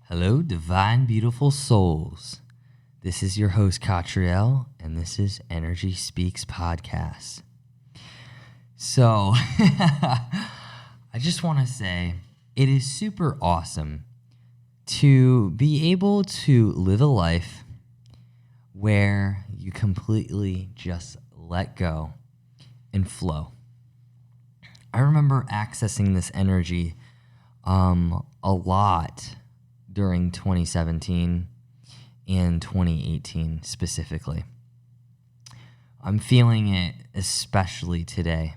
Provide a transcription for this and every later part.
Hello, divine, beautiful souls. This is your host, Catriel, and this is Energy Speaks Podcast. So, I just want to say it is super awesome to be able to live a life where you completely just let go and flow. I remember accessing this energy a lot during 2017 and 2018 specifically. I'm feeling it especially today.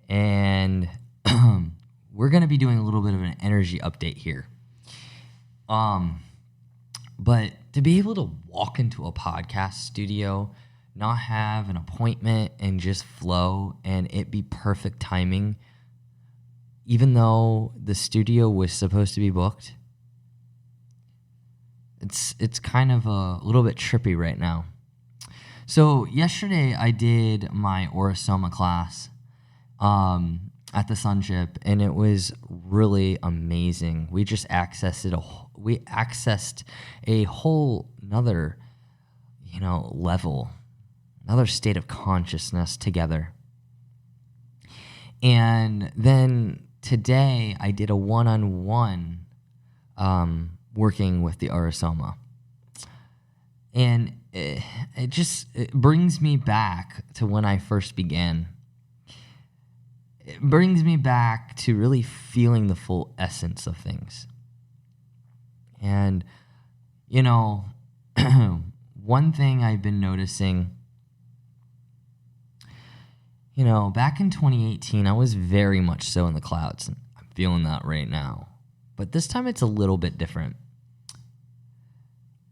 And we're going to be doing a little bit of an energy update here. But to be able to walk into a podcast studio, not have an appointment, and just flow and it be perfect timing, even though the studio was supposed to be booked, it's kind of a little bit trippy right now. So yesterday I did my Orasoma class at the Sunship, and it was really amazing. We just accessed a whole another, level, another state of consciousness together. And then today I did a one-on-one working with the Orasoma. And it brings me back to when I first began. It brings me back to really feeling the full essence of things. And, one thing I've been noticing, back in 2018, I was very much so in the clouds. And I'm feeling that right now. But this time it's a little bit different.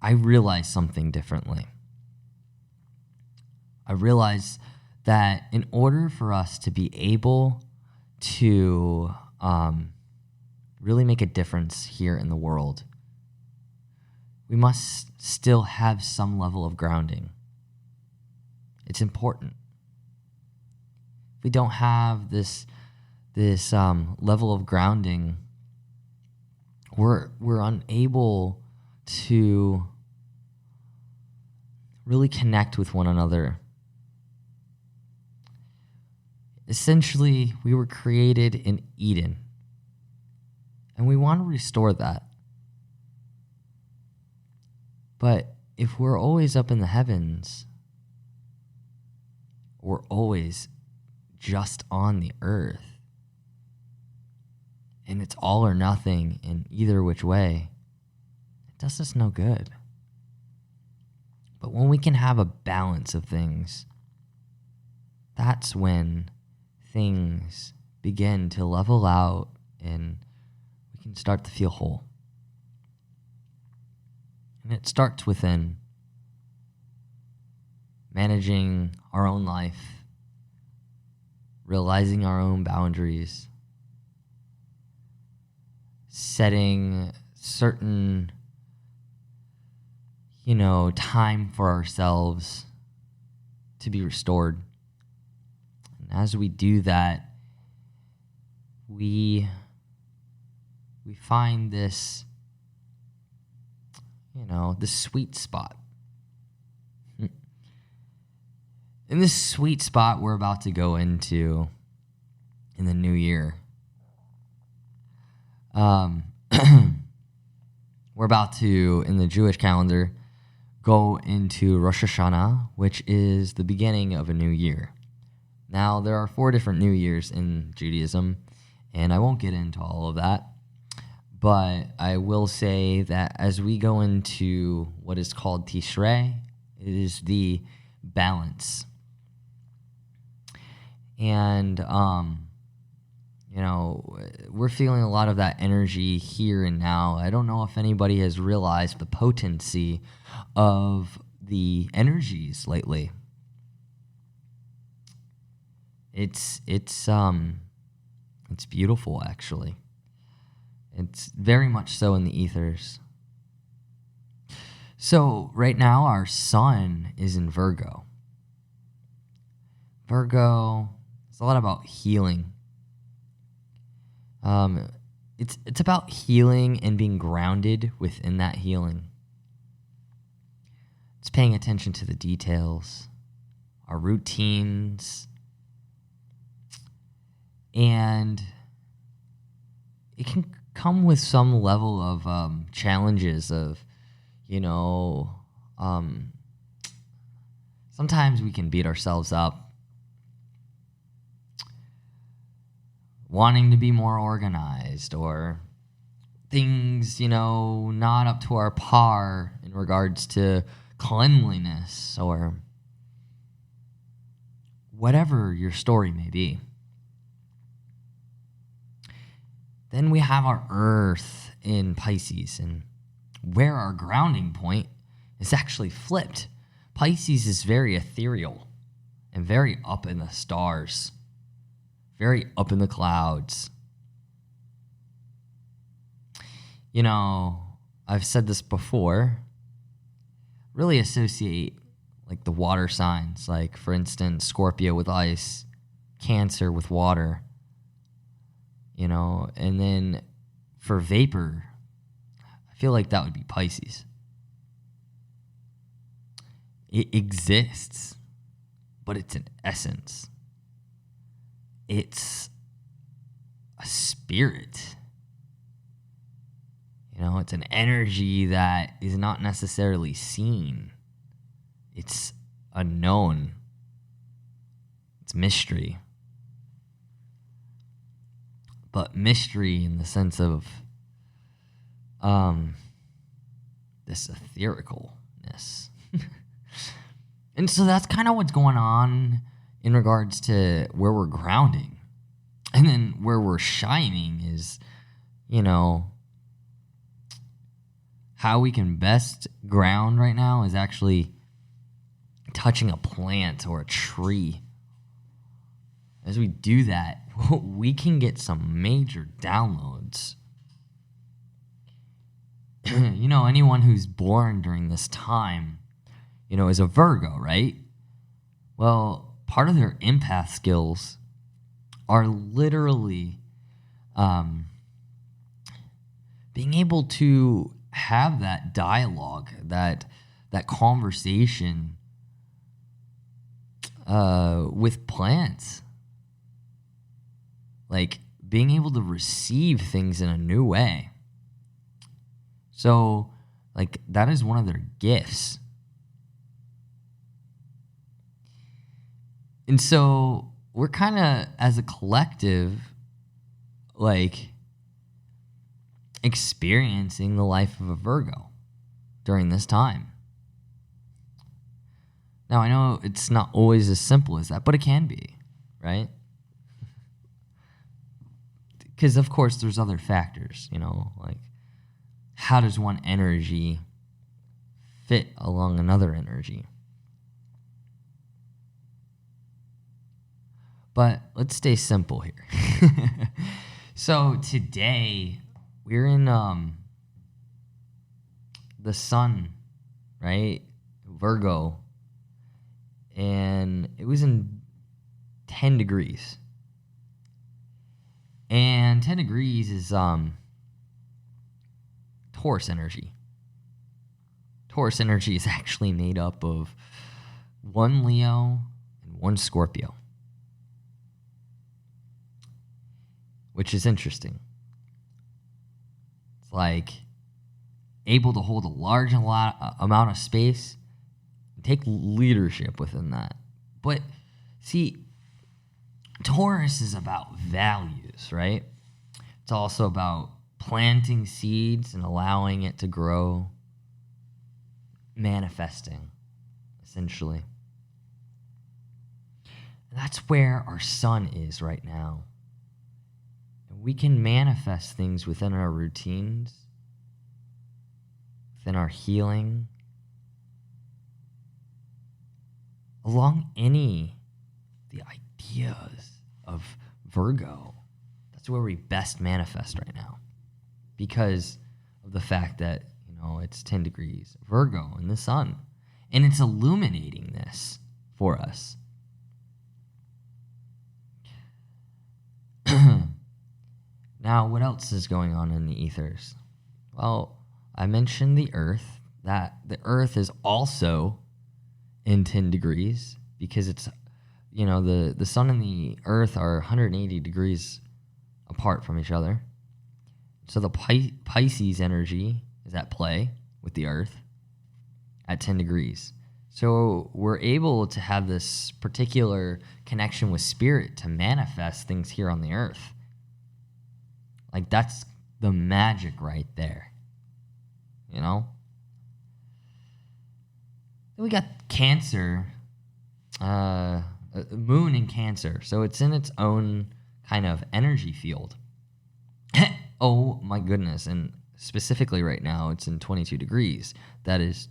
I realized something differently. I realized that in order for us to be able to really make a difference here in the world, we must still have some level of grounding. It's important. If we don't have this level of grounding, we're unable to really connect with one another. Essentially, we were created in Eden, and we want to restore that. But if we're always up in the heavens, we're always just on the earth, and it's all or nothing in either which way, it does us no good. But when we can have a balance of things, that's when things begin to level out and we can start to feel whole. And it starts within managing our own life, realizing our own boundaries, setting certain time for ourselves to be restored. And as we do that, we find this, this sweet spot. In this sweet spot we're about to go into in the new year, we're about to, in the Jewish calendar, go into Rosh Hashanah, which is the beginning of a new year. Now, there are 4 different New Years in Judaism, and I won't get into all of that, but I will say that as we go into what is called Tishrei, it is the balance. And, we're feeling a lot of that energy here and now. I don't know if anybody has realized the potency of the energies lately. It's beautiful, actually. It's very much so in the ethers. So right now our sun is in Virgo. Virgo is a lot about healing. it's about healing and being grounded within that healing. It's paying attention to the details, our routines, and it can come with some level of challenges of, sometimes we can beat ourselves up, wanting to be more organized, or things, not up to our par in regards to cleanliness, or whatever your story may be. Then we have our Earth in Pisces, and where our grounding point is actually flipped. Pisces is very ethereal and very up in the stars, very up in the clouds. I've said this before, really associate like the water signs, like for instance, Scorpio with ice, Cancer with water, and then for vapor, I feel like that would be Pisces. It exists, but it's an essence. It's a spirit. It's an energy that is not necessarily seen. It's unknown. It's mystery. But mystery in the sense of this ethericalness. And so that's kind of what's going on in regards to where we're grounding. And then where we're shining is, how we can best ground right now is actually touching a plant or a tree. As we do that, we can get some major downloads. Anyone who's born during this time, is a Virgo, right? Well, part of their empath skills are literally being able to have that dialogue, that conversation with plants. Like being able to receive things in a new way. So, like, that is one of their gifts. And so we're kind of, as a collective, like, experiencing the life of a Virgo during this time. Now, I know it's not always as simple as that, but it can be, right? Because, of course, there's other factors, like how does one energy fit along another energy? But let's stay simple here. So today, we're in the sun, right? Virgo. And it was in 10 degrees. And 10 degrees is Taurus energy. Taurus energy is actually made up of 1 Leo and 1 Scorpio, which is interesting. It's like able to hold a large amount of space and take leadership within that. But see, Taurus is about values, right? It's also about planting seeds and allowing it to grow, manifesting, essentially. And that's where our sun is right now. And we can manifest things within our routines, within our healing, along any of the ideas of Virgo. That's where we best manifest right now, because of the fact that, it's 10 degrees Virgo in the sun, and it's illuminating this for us. Now, what else is going on in the ethers? Well, I mentioned the Earth, that the Earth is also in 10 degrees because it's, the sun and the Earth are 180 degrees apart from each other. So the Pisces energy is at play with the Earth at 10 degrees. So we're able to have this particular connection with spirit to manifest things here on the Earth. Like, that's the magic right there. Then we got Cancer, moon in Cancer. So it's in its own kind of energy field. Oh my goodness. And specifically right now, it's in 22 degrees. That is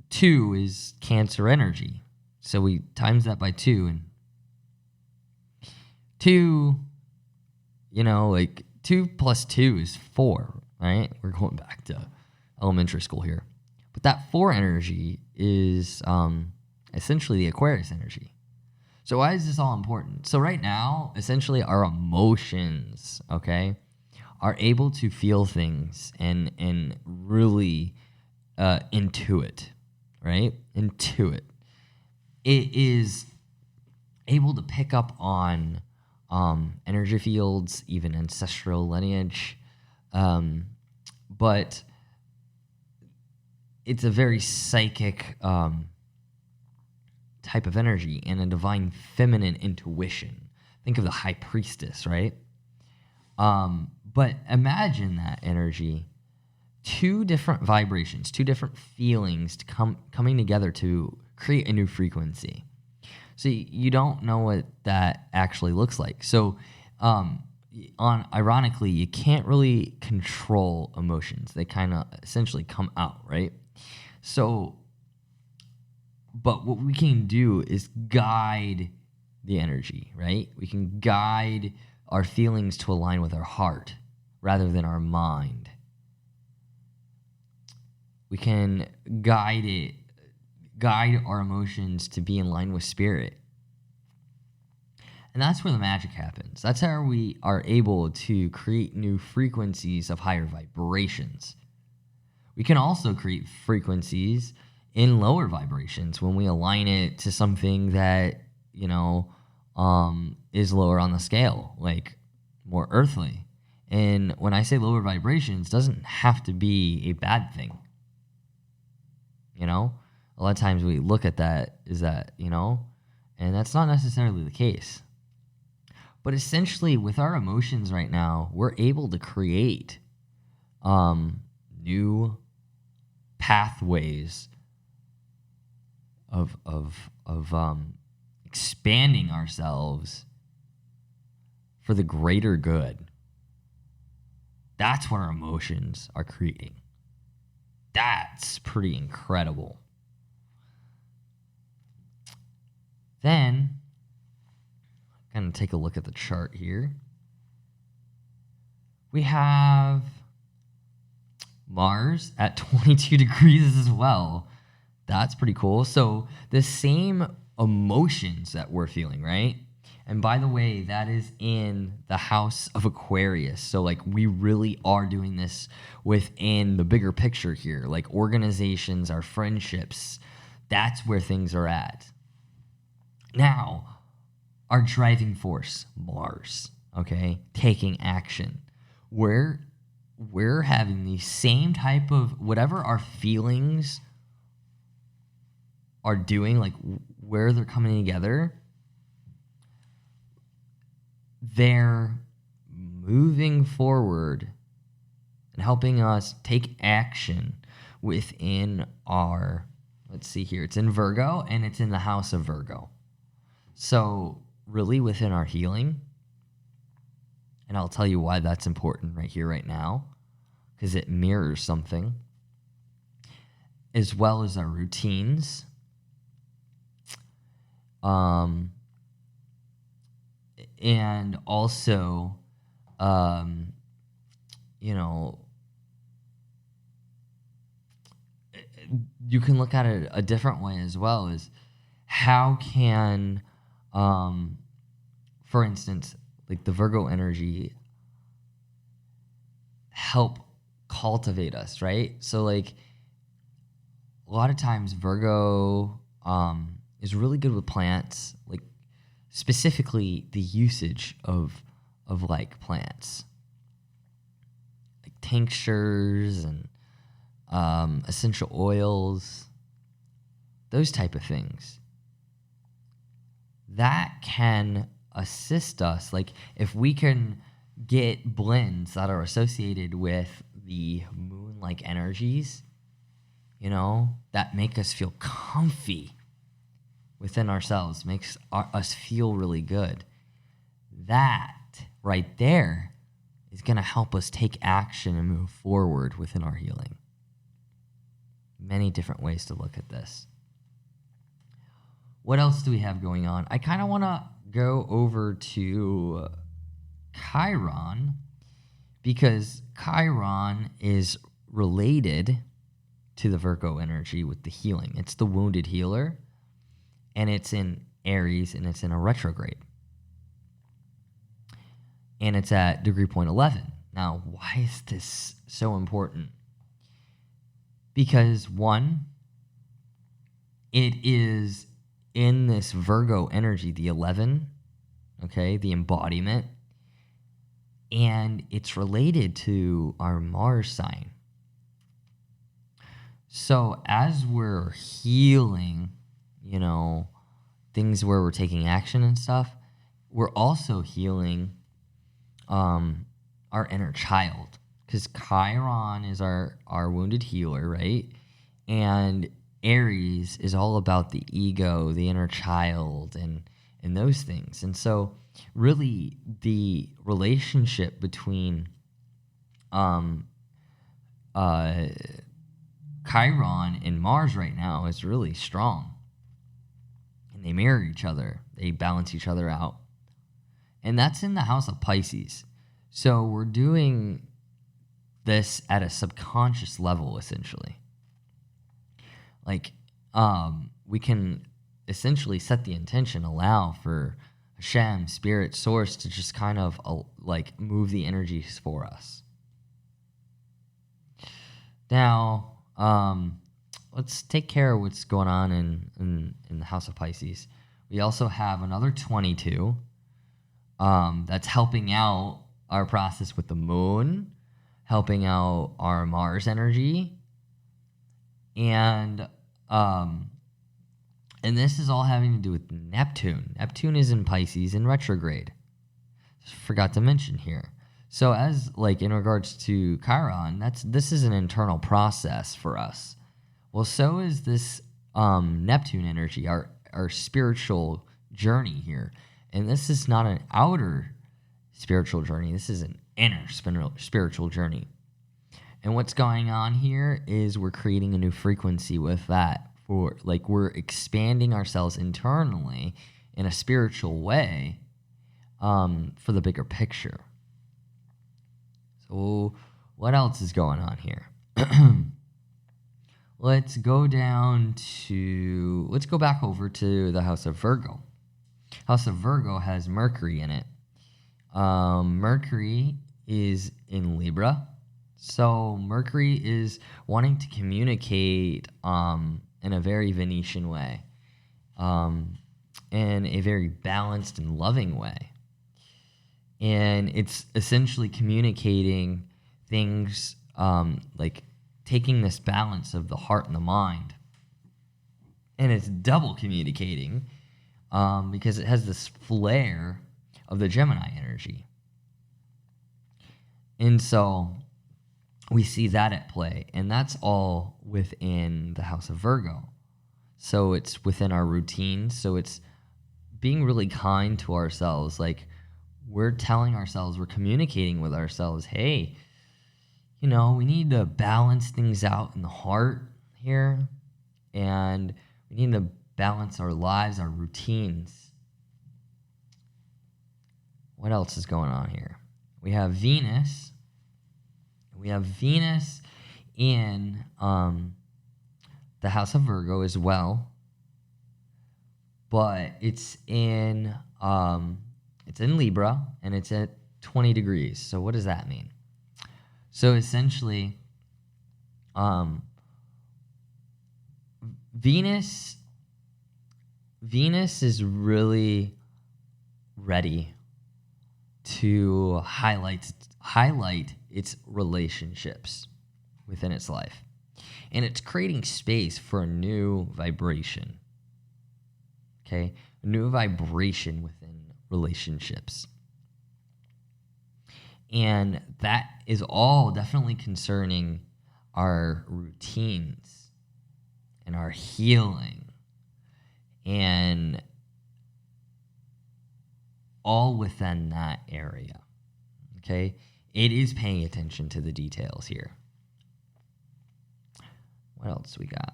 2 is Cancer energy. So we times that by 2, and 2, 2 plus 2 is 4, right? We're going back to elementary school here. But that 4 energy is essentially the Aquarius energy. So why is this all important? So right now, essentially our emotions, okay, are able to feel things and really intuit, right? Intuit. It is able to pick up on energy fields, even ancestral lineage, but it's a very psychic type of energy and a divine feminine intuition. Think of the high priestess, right? But imagine that energy, 2 different vibrations, 2 different feelings coming together to create a new frequency. So you don't know what that actually looks like. So ironically, you can't really control emotions. They kind of essentially come out, right? So, but what we can do is guide the energy, right? We can guide our feelings to align with our heart rather than our mind. We can guide our emotions to be in line with spirit. And that's where the magic happens. That's how we are able to create new frequencies of higher vibrations. We can also create frequencies in lower vibrations when we align it to something that, is lower on the scale, like more earthly. And when I say lower vibrations, it doesn't have to be a bad thing. A lot of times we look at that, and that's not necessarily the case. But essentially, with our emotions right now, we're able to create new pathways of expanding ourselves for the greater good. That's what our emotions are creating. That's pretty incredible. Then, I'm going to take a look at the chart here. We have Mars at 22 degrees as well. That's pretty cool. So the same emotions that we're feeling, right? And by the way, that is in the house of Aquarius. So we really are doing this within the bigger picture here. Like organizations, our friendships, that's where things are at. Now, our driving force, Mars, okay, taking action. We're having the same type of whatever our feelings are doing, like where they're coming together, they're moving forward and helping us take action within our, let's see here, it's in Virgo and it's in the house of Virgo. So really within our healing, and I'll tell you why that's important right here, right now, because it mirrors something, as well as our routines, and also, you can look at it a different way as well, is how can, for instance, like the Virgo energy help cultivate us, right? So like a lot of times Virgo is really good with plants, like specifically the usage of like plants, like tinctures and essential oils, those type of things. That can assist us. Like if we can get blends that are associated with the moon-like energies, that make us feel comfy within ourselves, makes us feel really good. That right there is going to help us take action and move forward within our healing. Many different ways to look at this. What else do we have going on? I kind of want to go over to Chiron, because Chiron is related to the Virgo energy with the healing. It's the wounded healer, and it's in Aries, and it's in a retrograde. And it's at degree point 11. Now, why is this so important? Because one, it is in this Virgo energy, the 11, okay, the embodiment, and it's related to our Mars sign. So as we're healing, things where we're taking action and stuff, we're also healing our inner child, because Chiron is our wounded healer, right? And Aries is all about the ego, the inner child, and those things. And so really the relationship between Chiron and Mars right now is really strong. And they mirror each other. They balance each other out. And that's in the house of Pisces. So we're doing this at a subconscious level, essentially. Like, we can essentially set the intention, allow for Hashem, Spirit, Source, to just kind of move the energies for us. Now, let's take care of what's going on in the house of Pisces. We also have another 22 that's helping out our process with the moon, helping out our Mars energy, and this is all having to do with Neptune. Neptune is in Pisces in retrograde. Forgot to mention here. So as in regards to Chiron, this is an internal process for us. Well, so is this Neptune energy, our spiritual journey here. And this is not an outer spiritual journey. This is an inner spiritual journey. And what's going on here is we're creating a new frequency with that. We're expanding ourselves internally in a spiritual way for the bigger picture. So what else is going on here? Let's go back over to the house of Virgo. House of Virgo has Mercury in it. Mercury is in Libra. So Mercury is wanting to communicate in a very Venetian way, in a very balanced and loving way. And it's essentially communicating things like taking this balance of the heart and the mind. And it's double communicating because it has this flare of the Gemini energy. And so we see that at play, and that's all within the house of Virgo. So it's within our routine. So it's being really kind to ourselves. Like, we're telling ourselves, we're communicating with ourselves, hey, we need to balance things out in the heart here, and we need to balance our lives, our routines. What else is going on here? We have Venus. We have Venus in the house of Virgo as well, but it's in Libra, and it's at 20 degrees. So what does that mean? So essentially, Venus is really ready to highlight its relationships within its life. And it's creating space for a new vibration. Okay? A new vibration within relationships. And that is all definitely concerning our routines and our healing and all within that area. Okay? It is paying attention to the details here. What else we got?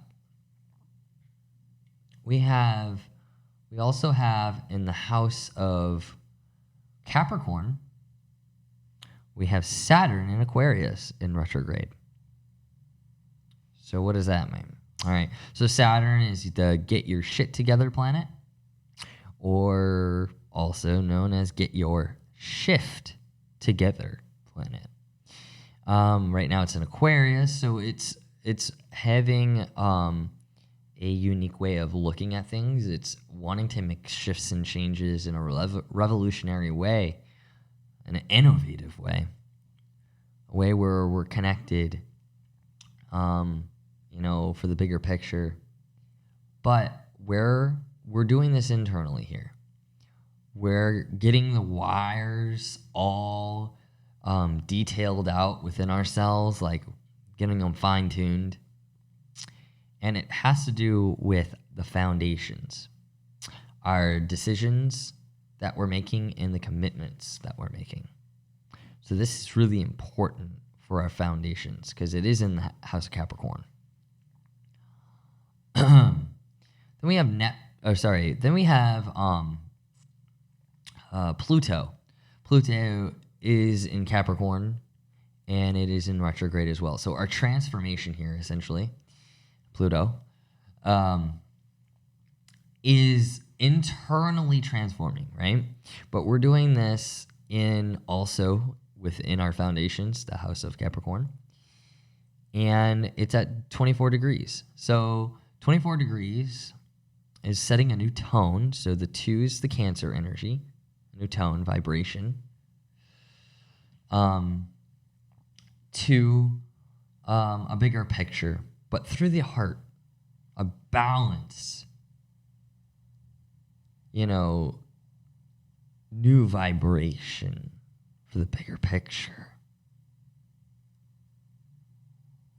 We also have in the house of Capricorn, we have Saturn in Aquarius in retrograde. So what does that mean? All right. So Saturn is the get your shit together planet, or also known as get your shift together planet. Right now it's in Aquarius, so it's having a unique way of looking at things. It's wanting to make shifts and changes in a revolutionary way, an innovative way, a way where we're connected, for the bigger picture. But we're doing this internally here. We're getting the wires all detailed out within ourselves, like getting them fine-tuned. And it has to do with the foundations, our decisions that we're making and the commitments that we're making. So this is really important for our foundations because it is in the house of Capricorn. Then we have Pluto. Pluto is in Capricorn, and it is in retrograde as well. So our transformation here, essentially, Pluto, is internally transforming, right? But we're doing this also within our foundations, the house of Capricorn, and it's at 24 degrees. So 24 degrees is setting a new tone. So the 2 is the Cancer energy, a new tone, vibration. To a bigger picture, but through the heart, a balance, new vibration for the bigger picture.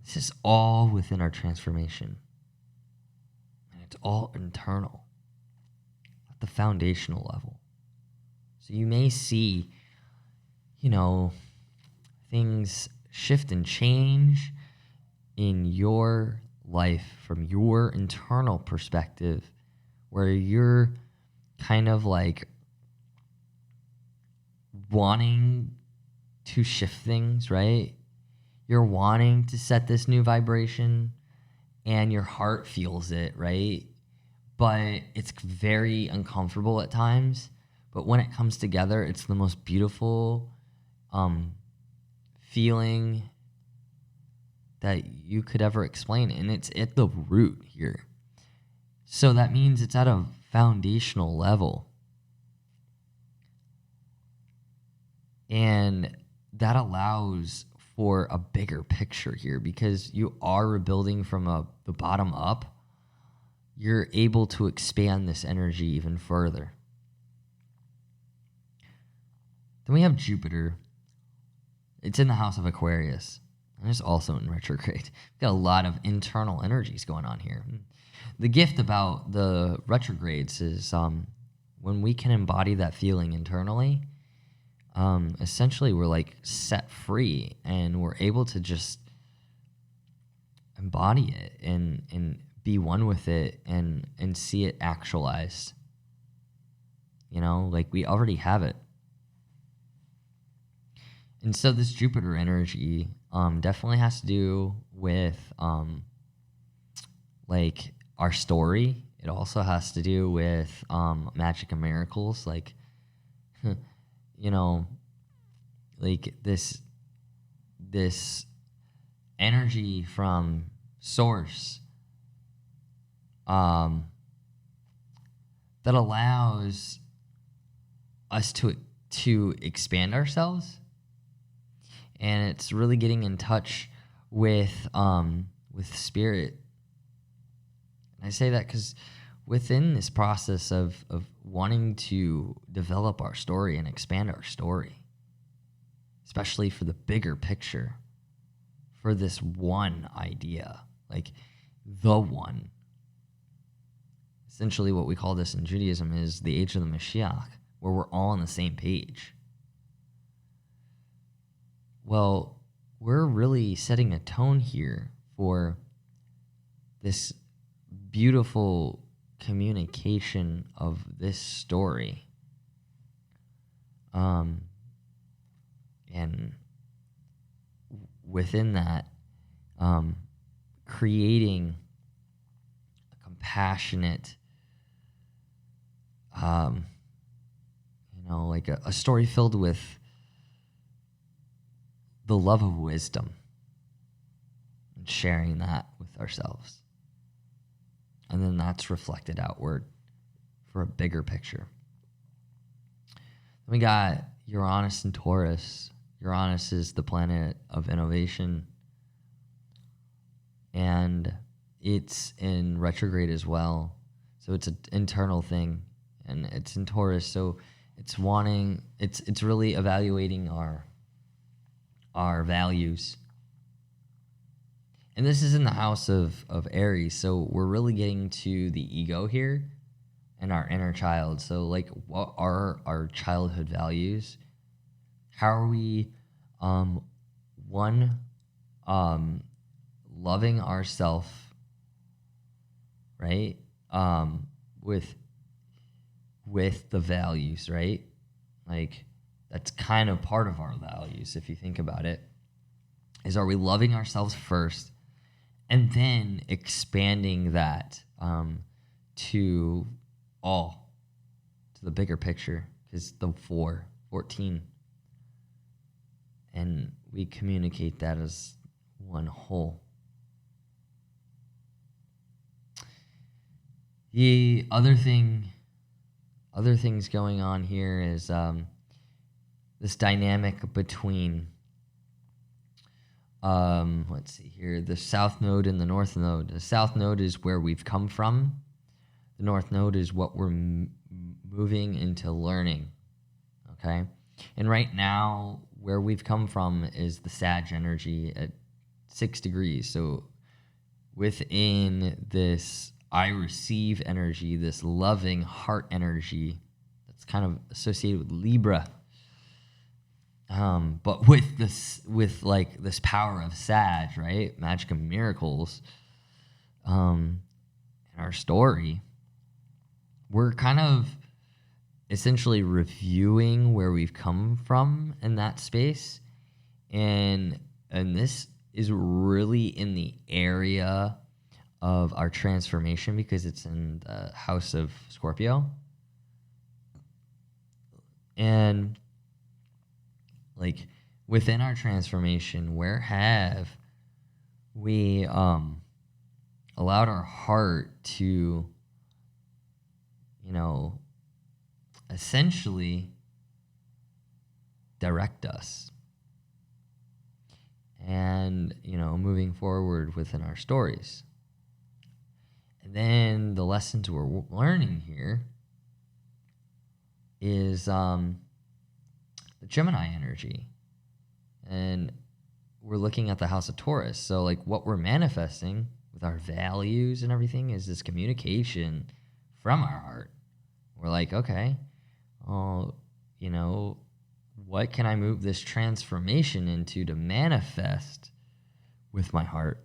This is all within our transformation. And it's all internal at the foundational level. So you may see, things shift and change in your life from your internal perspective, where you're kind of like wanting to shift things, right? You're wanting to set this new vibration and your heart feels it, right? But it's very uncomfortable at times. But when it comes together, it's the most beautiful feeling that you could ever explain. And it's at the root here. So that means it's at a foundational level. And that allows for a bigger picture here because you are rebuilding from the bottom up. You're able to expand this energy even further. Then we have Jupiter. It's in the house of Aquarius. And it's also in retrograde. We've got a lot of internal energies going on here. The gift about the retrogrades is when we can embody that feeling internally, essentially we're like set free and we're able to just embody it and be one with it and see it actualized. Like we already have it. And so this Jupiter energy definitely has to do with like our story. It also has to do with magic and miracles, like like this this energy from source that allows us to expand ourselves, and it's really getting in touch with spirit. And I say that because within this process of wanting to develop our story and expand our story, especially for the bigger picture, for this one idea, like the one. Essentially what we call this in Judaism is the age of the Mashiach, where we're all on the same page. Well, we're really setting a tone here for this beautiful communication of this story. And within that, creating a compassionate, like a story filled with the love of wisdom, and sharing that with ourselves. And then that's reflected outward for a bigger picture. Then we got Uranus and Taurus. Uranus is the planet of innovation, and it's in retrograde as well. So it's an internal thing, and it's in Taurus. So it's really evaluating our values. And this is in the house of Aries, so we're really getting to the ego here and our inner child. So, like, what are our childhood values? How are we, loving ourselves, right? With the values, right? Like, that's kind of part of our values, if you think about it, is are we loving ourselves first, and then expanding that to the bigger picture, is the 14. And we communicate that as one whole. The other things going on here is this dynamic between let's see here, the South Node and the North Node. The South Node is where we've come from. The North Node is what we're moving into learning, okay? And right now, where we've come from is the Sag energy at 6 degrees. So within this I receive energy, this loving heart energy that's kind of associated with Libra, but with this power of Sag, right? Magic and miracles, in our story, we're kind of essentially reviewing where we've come from in that space, and this is really in the area of our transformation because it's in the house of Scorpio. And like within our transformation, where have we allowed our heart to, essentially direct us? And, moving forward within our stories. And then the lessons we're learning here is the Gemini energy. And we're looking at the house of Taurus. So, like, what we're manifesting with our values and everything is this communication from our heart. We're like, okay, what can I move this transformation into to manifest with my heart?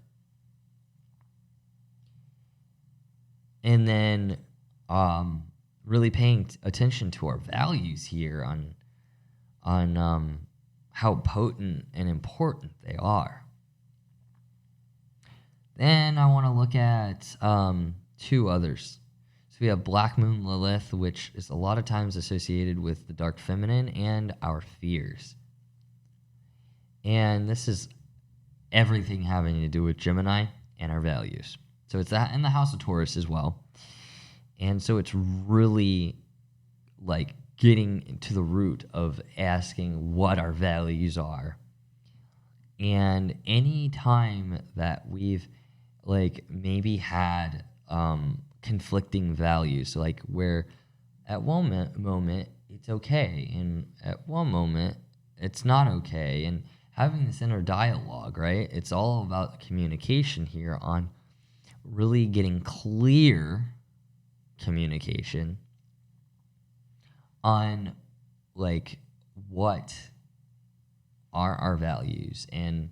And then really paying attention to our values here on how potent and important they are. Then I want to look at two others. So we have Black Moon Lilith, which is a lot of times associated with the dark feminine and our fears. And this is everything having to do with Gemini and our values. So it's that in the house of Taurus as well. And so it's really like getting to the root of asking what our values are. And any time that we've like maybe had conflicting values, so like where at one moment it's okay and at one moment it's not okay, and having this inner dialogue, right? It's all about communication here, on really getting clear communication on like what are our values, and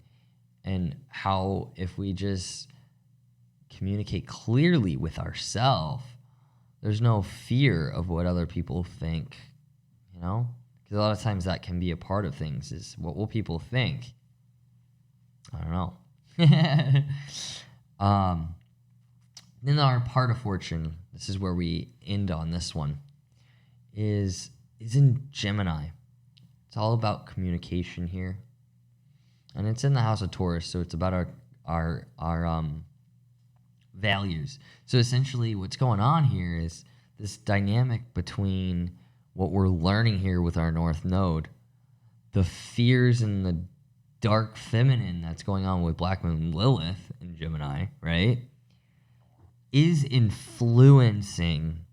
how if we just communicate clearly with ourselves, there's no fear of what other people think, because a lot of times that can be a part of things, is what will people think? I don't know. Then our part of fortune, this is where we end on this one, is in Gemini. It's all about communication here. And it's in the house of Taurus, so it's about our values. So essentially what's going on here is this dynamic between what we're learning here with our North Node, the fears and the dark feminine that's going on with Black Moon Lilith in Gemini, right, is influencing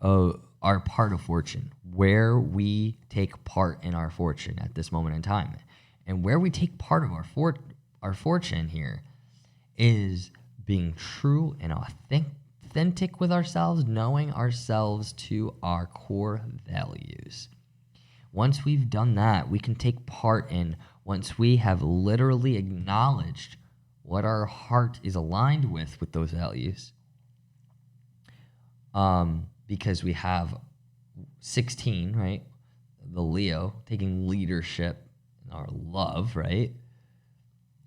our part of fortune, where we take part in our fortune at this moment in time. And where we take part of our fortune here is being true and authentic with ourselves, knowing ourselves to our core values. Once we've done that, we can take part in, once we have literally acknowledged what our heart is aligned with those values, because we have 16, right? The Leo taking leadership in our love, right?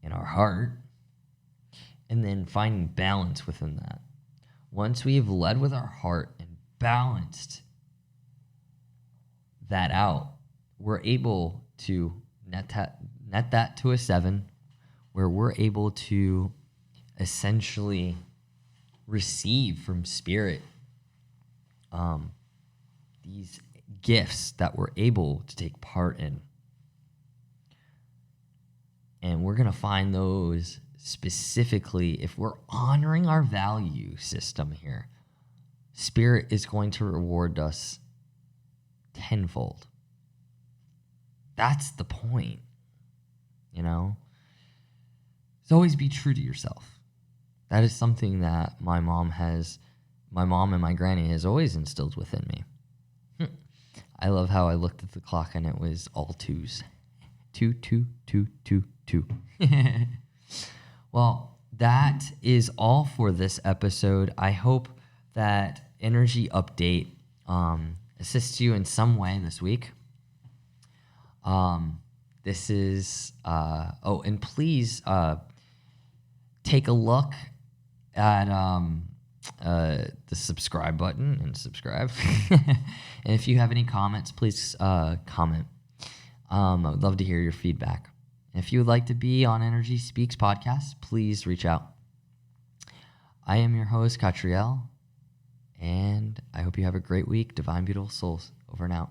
In our heart. And then finding balance within that. Once we've led with our heart and balanced that out, we're able to net that to a 7, where we're able to essentially receive from Spirit these gifts that we're able to take part in. And we're going to find those specifically if we're honoring our value system here. Spirit is going to reward us tenfold. That's the point, So always be true to yourself. That is something that my mom and my granny has always instilled within me. I love how I looked at the clock and it was all twos. 2, 2, 2, 2, 2. Well, that is all for this episode. I hope that energy update assists you in some way this week. This is, and please take a look at the subscribe button and subscribe. And if you have any comments, please comment. I would love to hear your feedback. If you would like to be on Energy Speaks podcast, please reach out. I am your host, Catriel, and I hope you have a great week. Divine Beautiful Souls, over and out.